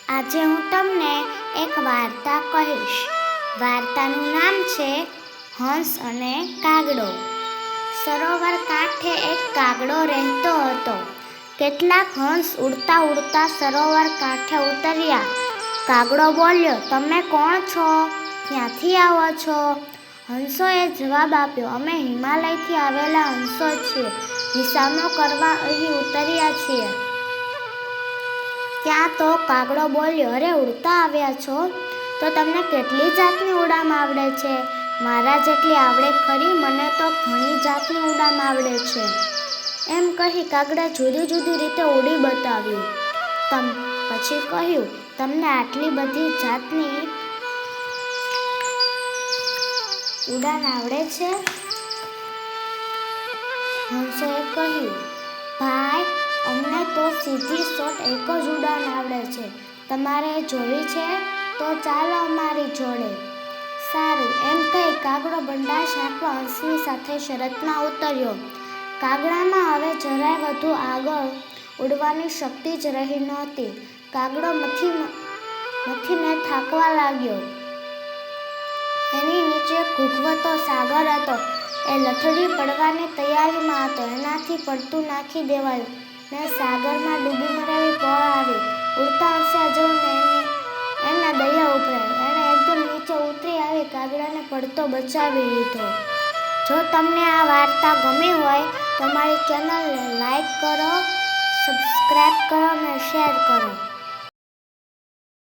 આજે હું તમને એક વાર્તા કહીશ. વાર્તાનું નામ છે હંસ અને કાગડો. સરોવર કાંઠે એક કાગડો રહેતો હતો. કેટલાક હંસ ઉડતા ઉડતા સરોવર કાંઠે ઉતર્યા. કાગડો બોલ્યો, તમે કોણ છો? ક્યાંથી આવો છો? હંસોએ જવાબ આપ્યો, અમે હિમાલયથી આવેલા હંસો છીએ. વિસામો કરવા અહીં ઉતર્યા છીએ. ત્યાં તો કાગડો બોલ્યો, અરે ઉડતા આવ્યા છો તો તમને કેટલી જાતની ઉડાન આવડે છે? મારા જેટલી આવડે ખરી? મને તો ઘણી જાતની ઉડાન આવડે છે. એમ કહી કાગડા જુદી જુદી રીતે ઉડી બતાવ્યું. પછી કહ્યું, તમને આટલી બધી જાતની ઉડાન આવડે છે? હંસોએ કહ્યું, ભાઈ, અમને તો સીધી શોર્ટ એક જ ઉડાન આવડે છે. તમારે જોવી છે તો ચાલો અમારી જોડે. સારું, એમ કહી કાગડો બંડાશ નાખવા હંસની સાથે શરતમાં ઉતર્યો. કાગડામાં હવે જરાય વધુ આગળ ઉડવાની શક્તિ જ રહી નહોતી. કાગડો મથીને થાકવા લાગ્યો. એની નીચે ઘૂઘવતો સાગર હતો. એ લથડી પડવાની તૈયારીમાં હતો. એનાથી પડતું નાખી દેવાયું ને સાગરમાં ડૂબી મરેલી પળ આવી. ઉડતા હંસ્યા જોઈને એના દયા ઉભરાઈ. એણે એકદમ નીચે ઉતરી આવી કાગડાને પડતો બચાવી લીધો. જો તમને આ વાર્તા ગમી હોય તો મારી ચેનલને લાઈક કરો, સબસ્ક્રાઈબ કરો અને શેર કરો.